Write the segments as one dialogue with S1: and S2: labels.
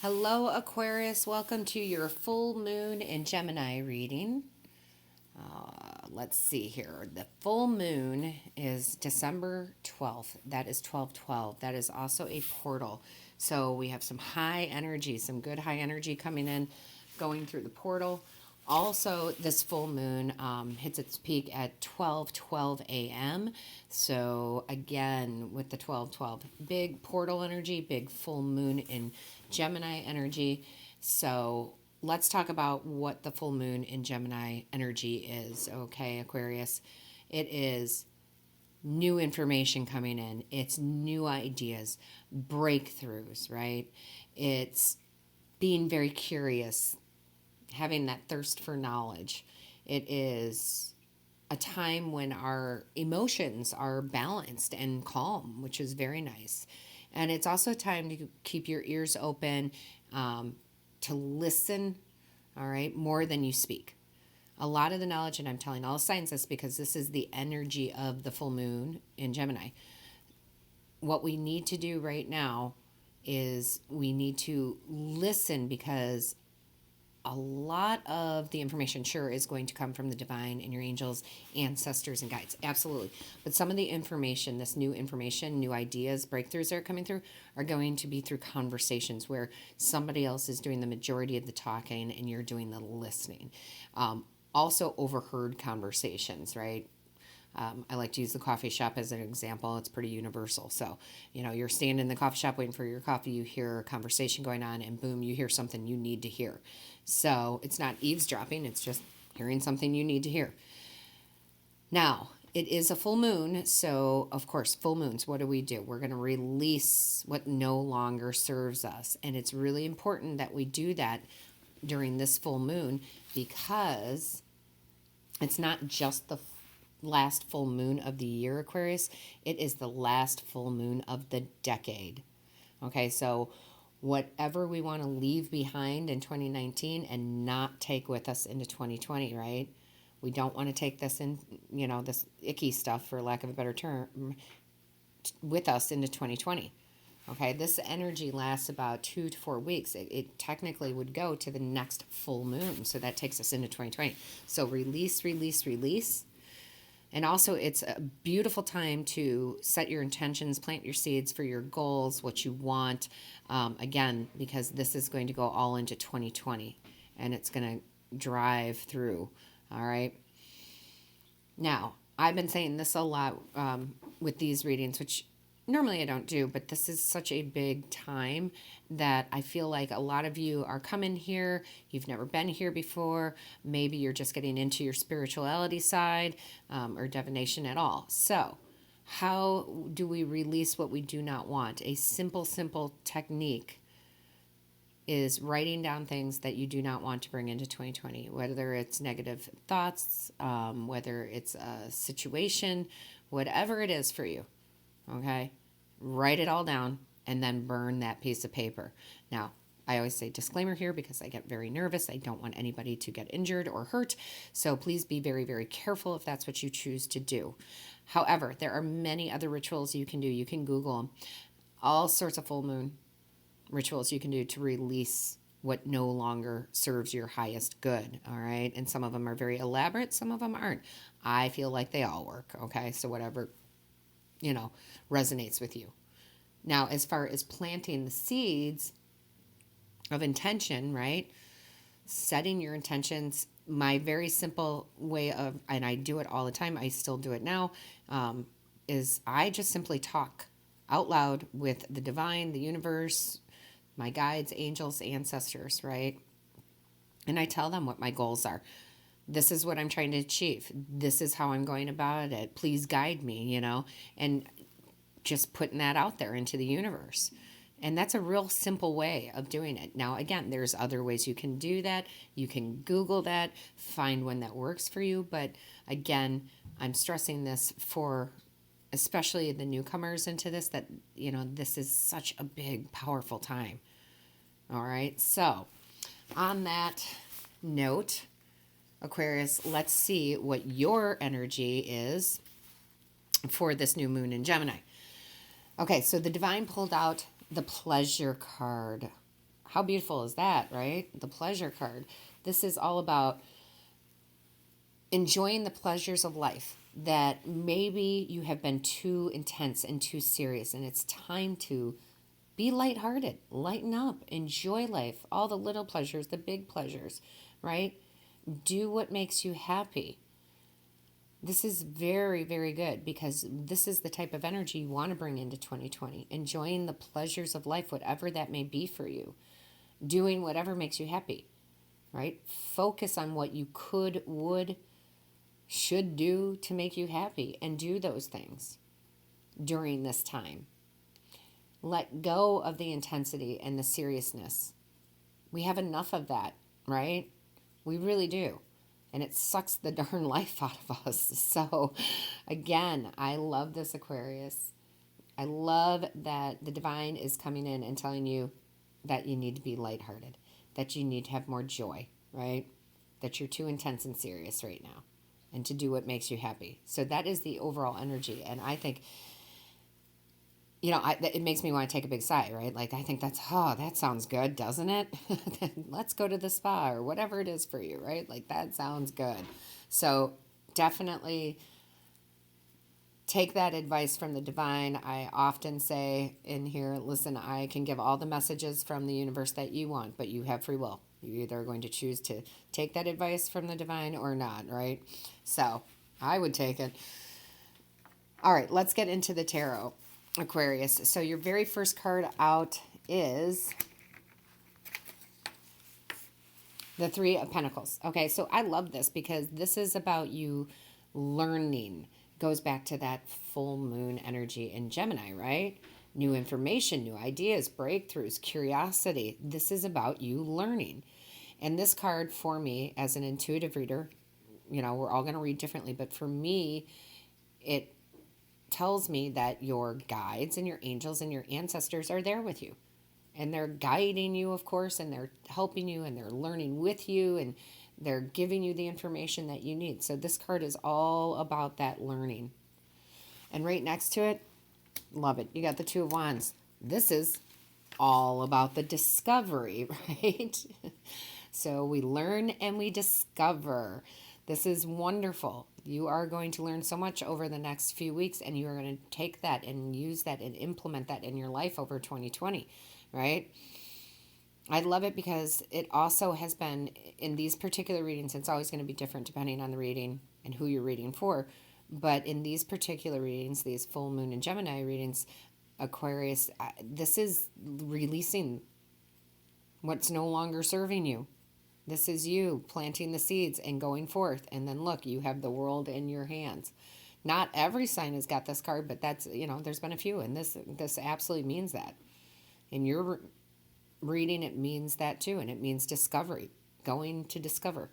S1: Hello, Aquarius. Welcome to your full moon in Gemini reading. Let's see here. The full moon is December 12th. That is 12/12. That is also a portal. So we have some high energy, some good high energy coming in, going through the portal. Also, this full moon hits its peak at 12:12 a.m. So again, with the 12:12, big portal energy, big full moon in Gemini energy. So let's talk about what the full moon in Gemini energy is. Okay, Aquarius, it is new information coming in. It's new ideas, breakthroughs, right? It's being very curious, having that thirst for knowledge. It is a time when our emotions are balanced and calm, which is very nice. And it's also time to keep your ears open, to listen, all right, more than you speak. A lot of the knowledge, and I'm telling all signs this because this is the energy of the full moon in Gemini. What we need to do right now is we need to listen, because a lot of the information, sure, is going to come from the divine and your angels, ancestors, and guides. Absolutely. But some of the information, this new information, new ideas, breakthroughs that are coming through, are going to be through conversations where somebody else is doing the majority of the talking and you're doing the listening. Also, overheard conversations, right? I like to use the coffee shop as an example. It's pretty universal. So, you're standing in the coffee shop waiting for your coffee, you hear a conversation going on, and boom, you hear something you need to hear. So it's not eavesdropping, it's just hearing something you need to hear. Now, it is a full moon, so of course, full moons, what do? We're going to release what no longer serves us. And it's really important that we do that during this full moon, because it's not just the last full moon of the year, Aquarius. It is the last full moon of the decade. Okay, so whatever we want to leave behind in 2019 and not take with us into 2020, right? We don't want to take this in, this icky stuff, for lack of a better term, with us into 2020. Okay, this energy lasts about 2 to 4 weeks. It technically would go to the next full moon. So that takes us into 2020. So release, release, release. And also, it's a beautiful time to set your intentions, plant your seeds for your goals, what you want. Again, because this is going to go all into 2020 and it's going to drive through. All right. Now, I've been saying this a lot with these readings, which normally I don't do, but this is such a big time that I feel like a lot of you are coming here. You've never been here before. Maybe you're just getting into your spirituality side, or divination at all. So how do we release what we do not want? A simple technique is writing down things that you do not want to bring into 2020, whether it's negative thoughts, whether it's a situation, whatever it is for you. Okay, write it all down and then burn that piece of paper. Now, I always say disclaimer here because I get very nervous. I don't want anybody to get injured or hurt. So please be very, very careful if that's what you choose to do. However, there are many other rituals you can do. You can Google them. All sorts of full moon rituals you can do to release what no longer serves your highest good. All right. And some of them are very elaborate. Some of them aren't. I feel like they all work. Okay. So whatever resonates with you. Now, as far as planting the seeds of intention, right? Setting your intentions, my very simple way of, and I do it all the time, I still do it now, is I just simply talk out loud with the divine, the universe, my guides, angels, ancestors, right? And I tell them what my goals are. This is what I'm trying to achieve. This is how I'm going about it. Please guide me, and just putting that out there into the universe. And that's a real simple way of doing it. Now, again, there's other ways you can do that. You can Google that, find one that works for you. But again, I'm stressing this for especially the newcomers into this, that, this is such a big, powerful time. All right. So on that note, Aquarius, let's see what your energy is for this new moon in Gemini. Okay, so the divine pulled out the pleasure card. How beautiful is that, right? The pleasure card. This is all about enjoying the pleasures of life, that maybe you have been too intense and too serious, and it's time to be lighthearted, lighten up, enjoy life, all the little pleasures, the big pleasures, right? Do what makes you happy. This is very, very good, because this is the type of energy you want to bring into 2020. Enjoying the pleasures of life, whatever that may be for you. Doing whatever makes you happy, right? Focus on what you could, would, should do to make you happy, and do those things during this time. Let go of the intensity and the seriousness. We have enough of that, right? We really do. And it sucks the darn life out of us. So, again, I love this, Aquarius. I love that the divine is coming in and telling you that you need to be lighthearted, that you need to have more joy, right? That you're too intense and serious right now, and to do what makes you happy. So that is the overall energy. And I think, it makes me want to take a big sigh, right? Like, I think that sounds good, doesn't it? Let's go to the spa or whatever it is for you, right? Like, that sounds good. So definitely take that advice from the divine. I often say in here, listen, I can give all the messages from the universe that you want, but you have free will. You either are going to choose to take that advice from the divine or not, right? So I would take it. All right, let's get into the tarot, Aquarius. So your very first card out is the Three of Pentacles. Okay, so I love this because this is about you learning. Goes back to that full moon energy in Gemini, right? New information, new ideas, breakthroughs, curiosity. This is about you learning. And this card for me as an intuitive reader, we're all going to read differently, but for me, it tells me that your guides and your angels and your ancestors are there with you. And they're guiding you, of course, and they're helping you, and they're learning with you, and they're giving you the information that you need. So this card is all about that learning. And right next to it, love it, you got the Two of Wands. This is all about the discovery, right? So we learn and we discover. This is wonderful. You are going to learn so much over the next few weeks, and you are going to take that and use that and implement that in your life over 2020, right? I love it because it also has been, in these particular readings, it's always going to be different depending on the reading and who you're reading for. But in these particular readings, these full moon and Gemini readings, Aquarius, this is releasing what's no longer serving you. This is you planting the seeds and going forth. And then look, you have the world in your hands. Not every sign has got this card, but that's, there's been a few. And this absolutely means that. In your reading, it means that too. And it means discovery, going to discover.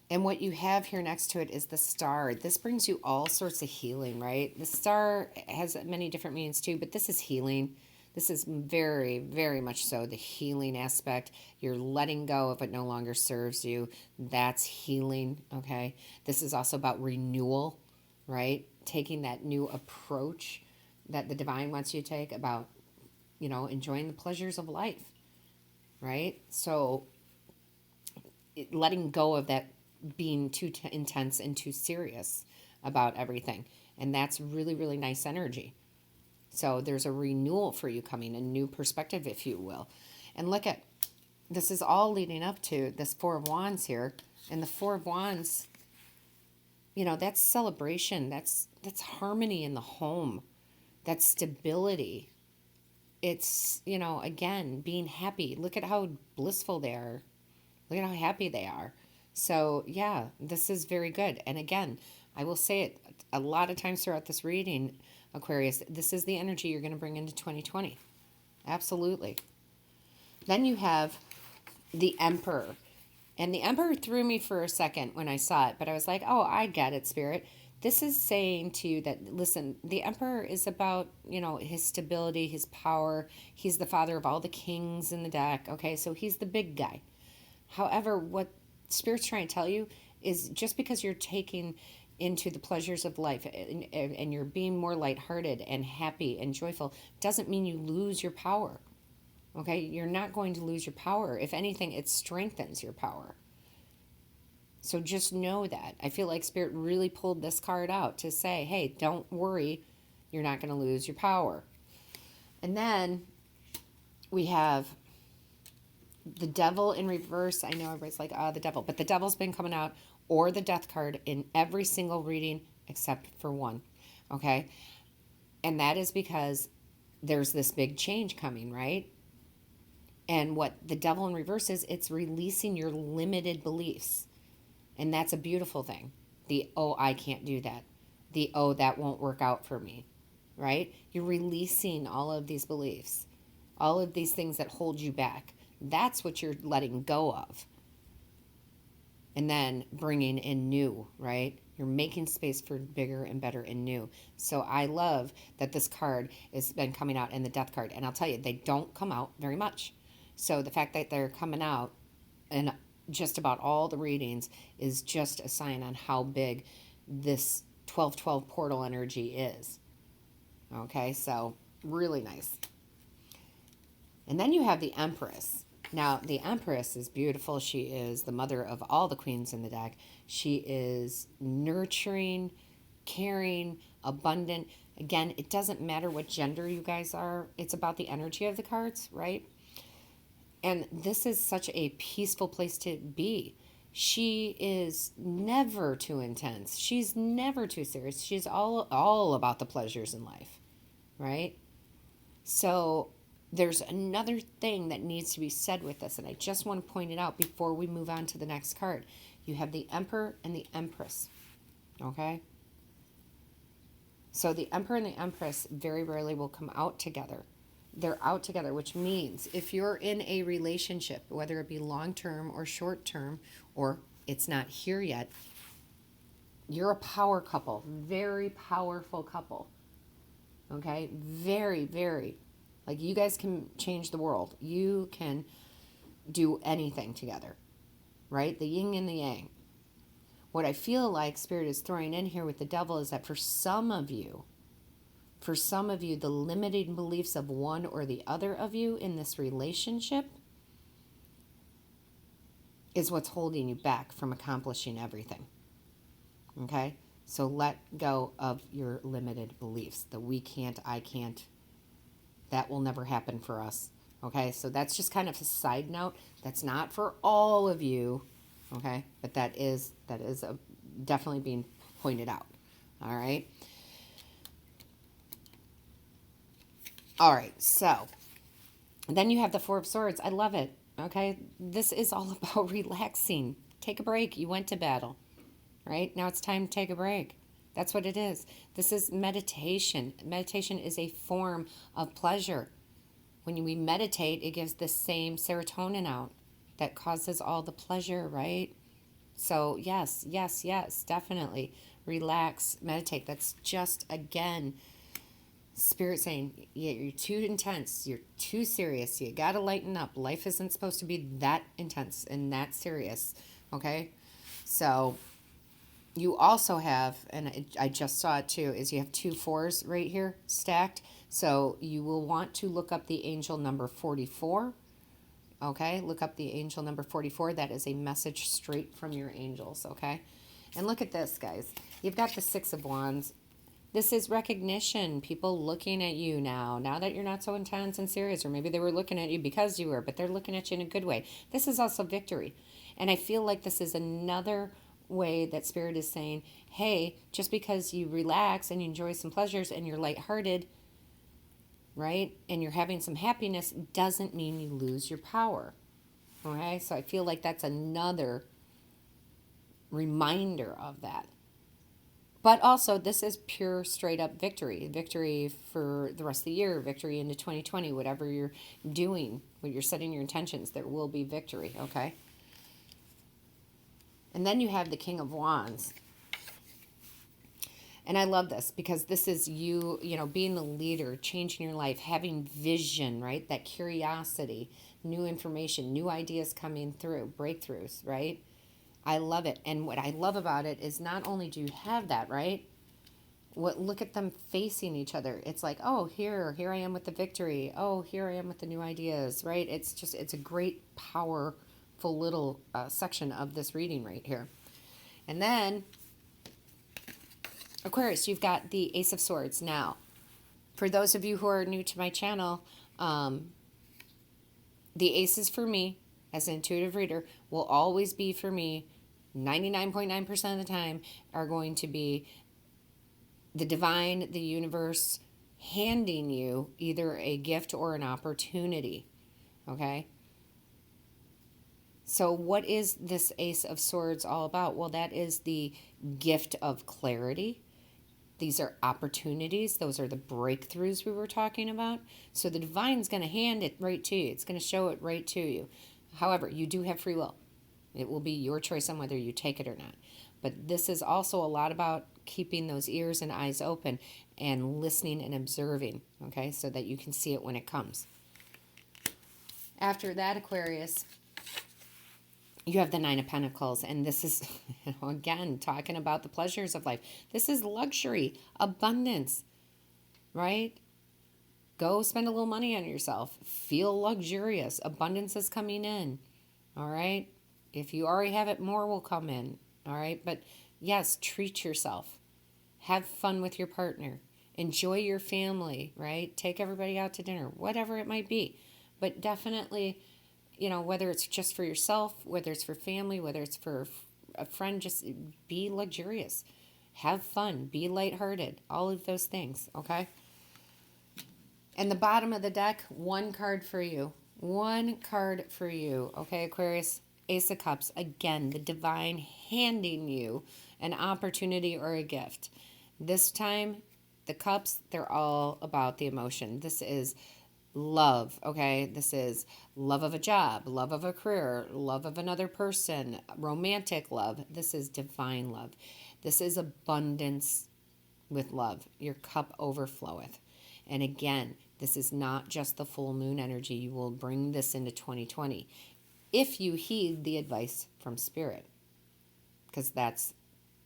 S1: And what you have here next to it is the star. This brings you all sorts of healing, right? The star has many different meanings too, but this is healing. This is very, very much so the healing aspect. You're letting go of what no longer serves you. That's healing, okay? This is also about renewal, right? Taking that new approach that the divine wants you to take about, enjoying the pleasures of life, right? So letting go of that being too intense and too serious about everything. And that's really, really nice energy. So there's a renewal for you coming, a new perspective, if you will. And look at, this is all leading up to this Four of Wands here. And the Four of Wands, that's celebration. That's harmony in the home. That's stability. It's, again, being happy. Look at how blissful they are. Look at how happy they are. So, yeah, this is very good. And again, I will say it a lot of times throughout this reading, Aquarius, this is the energy you're going to bring into 2020. Absolutely. Then you have the Emperor. And the Emperor threw me for a second when I saw it, but I was like, oh, I get it, Spirit. This is saying to you that, listen, the Emperor is about, his stability, his power. He's the father of all the kings in the deck. Okay, so he's the big guy. However, what Spirit's trying to tell you is just because you're taking into the pleasures of life and you're being more lighthearted and happy and joyful doesn't mean you lose your power. Okay, you're not going to lose your power. If anything, it strengthens your power. So just know that. I feel like Spirit really pulled this card out to say, hey, don't worry, you're not going to lose your power. And then we have the Devil in reverse. I know everybody's like, oh, the Devil. But the Devil's been coming out, or the Death card in every single reading except for one. Okay? And that is because there's this big change coming, right? And what the Devil in reverse is, it's releasing your limited beliefs. And that's a beautiful thing. The, oh, I can't do that. The, oh, that won't work out for me, right? You're releasing all of these beliefs, all of these things that hold you back. That's what you're letting go of. And then bringing in new, right? You're making space for bigger and better and new. So I love that this card has been coming out in the Death card. And I'll tell you, they don't come out very much. So the fact that they're coming out and just about all the readings is just a sign on how big this 1212 portal energy is. Okay, so really nice. And then you have the Empress. Now, the Empress is beautiful. She is the mother of all the queens in the deck. She is nurturing, caring, abundant. Again, it doesn't matter what gender you guys are. It's about the energy of the cards, right? And this is such a peaceful place to be. She is never too intense. She's never too serious. She's all about the pleasures in life, right? So there's another thing that needs to be said with this, and I just want to point it out before we move on to the next card. You have the Emperor and the Empress, okay? So the Emperor and the Empress very rarely will come out together. They're out together, which means if you're in a relationship, whether it be long-term or short-term, or it's not here yet, you're a power couple, very powerful couple, okay? Very, very. Like, you guys can change the world. You can do anything together, right? The yin and the yang. What I feel like Spirit is throwing in here with the Devil is that for some of you, the limiting beliefs of one or the other of you in this relationship is what's holding you back from accomplishing everything. Okay? So let go of your limited beliefs. The we can't, I can't. That will never happen for us. Okay? So that's just kind of a side note. That's not for all of you. Okay? But that is definitely being pointed out. All right? All right, so then you have the Four of Swords. I love it, okay? This is all about relaxing. Take a break. You went to battle, right? Now it's time to take a break. That's what it is. This is meditation. Meditation is a form of pleasure. When we meditate, it gives the same serotonin out that causes all the pleasure, right? So yes, yes, yes, definitely. Relax, meditate. That's just, again, Spirit saying, yeah, you're too intense, you're too serious, you got to lighten up. Life isn't supposed to be that intense and that serious, okay? So you also have, and I just saw it too, is you have 2 4s right here stacked. So you will want to look up the angel number 44, okay? Look up the angel number 44. That is a message straight from your angels, okay? And look at this, guys. You've got the 6 of Wands. This is recognition. People looking at you now that you're not so intense and serious, or maybe they were looking at you because you were, but they're looking at you in a good way. This is also victory. And I feel like this is another way that Spirit is saying, hey, just because you relax and you enjoy some pleasures and you're lighthearted, right, and you're having some happiness, doesn't mean you lose your power. Okay? So I feel like that's another reminder of that. But also, this is pure, straight-up victory. Victory for the rest of the year, victory into 2020, whatever you're doing, when you're setting your intentions, there will be victory, okay? And then you have the King of Wands. And I love this because this is you know, being the leader, changing your life, having vision, right? That curiosity, new information, new ideas coming through, breakthroughs, right? I love it. And what I love about it is not only do you have that, right? Look at them facing each other. It's like, oh, here I am with the victory. Oh, here I am with the new ideas, right? It's a great, powerful little section of this reading right here. And then, Aquarius, you've got the Ace of Swords. Now, for those of you who are new to my channel, the aces for me, as an intuitive reader, will always be for me, 99.9% of the time, are going to be the divine, the universe, handing you either a gift or an opportunity. Okay? So what is this Ace of Swords all about? Well, that is the gift of clarity. These are opportunities. Those are the breakthroughs we were talking about. So the divine's going to hand it right to you. It's going to show it right to you. However, you do have free will. It will be your choice on whether you take it or not. But this is also a lot about keeping those ears and eyes open and listening and observing, okay, so that you can see it when it comes. After that, Aquarius, you have the Nine of Pentacles, and this is, again, talking about the pleasures of life. This is luxury, abundance, right? Go spend a little money on yourself. Feel luxurious. Abundance is coming in, all right? If you already have it, more will come in, all right? But yes, treat yourself. Have fun with your partner. Enjoy your family, right? Take everybody out to dinner, whatever it might be. But definitely, you know, whether it's just for yourself, whether it's for family, whether it's for a friend, just be luxurious. Have fun. Be lighthearted. All of those things, okay? And the bottom of the deck, one card for you. One card for you, okay, Aquarius? Ace of Cups. Again, the divine handing you an opportunity or a gift. This time, the cups, they're all about the emotion. This is love, okay? This is love of a job, love of a career, love of another person, romantic love. This is divine love. This is abundance with love. Your cup overfloweth. And again, this is not just the full moon energy. You will bring this into 2020 if you heed the advice from Spirit, because that's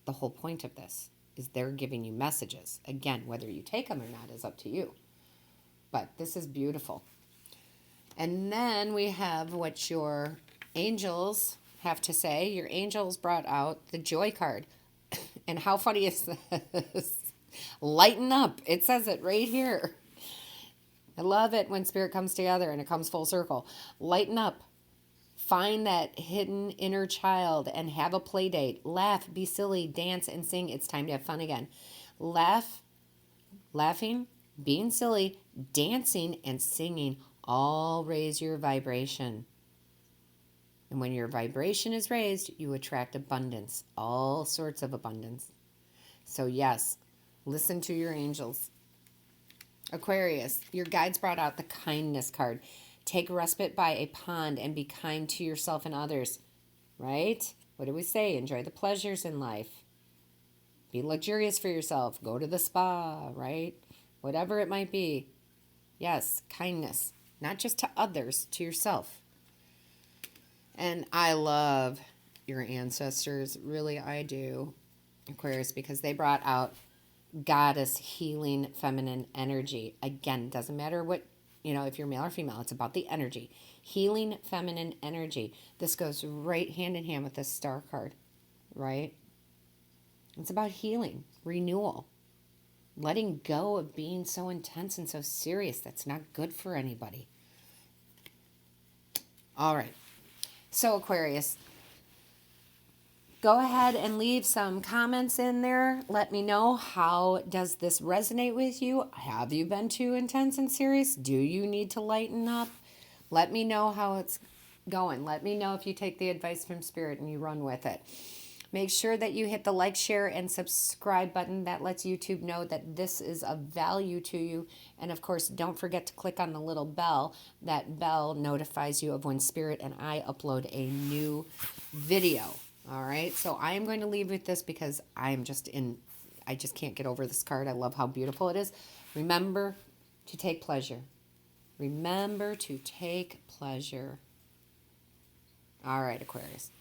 S1: the whole point of this, is they're giving you messages. Again, whether you take them or not is up to you. But this is beautiful. And then we have what your angels have to say. Your angels brought out the joy card. And how funny is this? Lighten up. It says it right here. I love it when Spirit comes together and it comes full circle. Lighten up. Find that hidden inner child and have a play date. Laugh, be silly, dance, and sing. It's time to have fun again. Laughing, being silly, dancing, and singing all raise your vibration. And when your vibration is raised, you attract abundance, all sorts of abundance. So yes, listen to your angels. Aquarius, your guides brought out the kindness card. Take respite by a pond and be kind to yourself and others, right? What do we say? Enjoy the pleasures in life. Be luxurious for yourself. Go to the spa, right? Whatever it might be. Yes, kindness. Not just to others, to yourself. And I love your ancestors. Really, I do, Aquarius, because they brought out goddess healing feminine energy. Again, doesn't matter what, if you're male or female, it's about the energy. Healing feminine energy. This goes right hand in hand with this star card, right? It's about healing, renewal, letting go of being so intense and so serious. That's not good for anybody. All right. So Aquarius, go ahead and leave some comments in there. Let me know, how does this resonate with you? Have you been too intense and serious? Do you need to lighten up? Let me know how it's going. Let me know if you take the advice from Spirit and you run with it. Make sure that you hit the like, share, and subscribe button. That lets YouTube know that this is of value to you. And of course, don't forget to click on the little bell. That bell notifies you of when Spirit and I upload a new video. All right, so I am going to leave with this because I just can't get over this card. I love how beautiful it is. Remember to take pleasure. Remember to take pleasure. All right, Aquarius.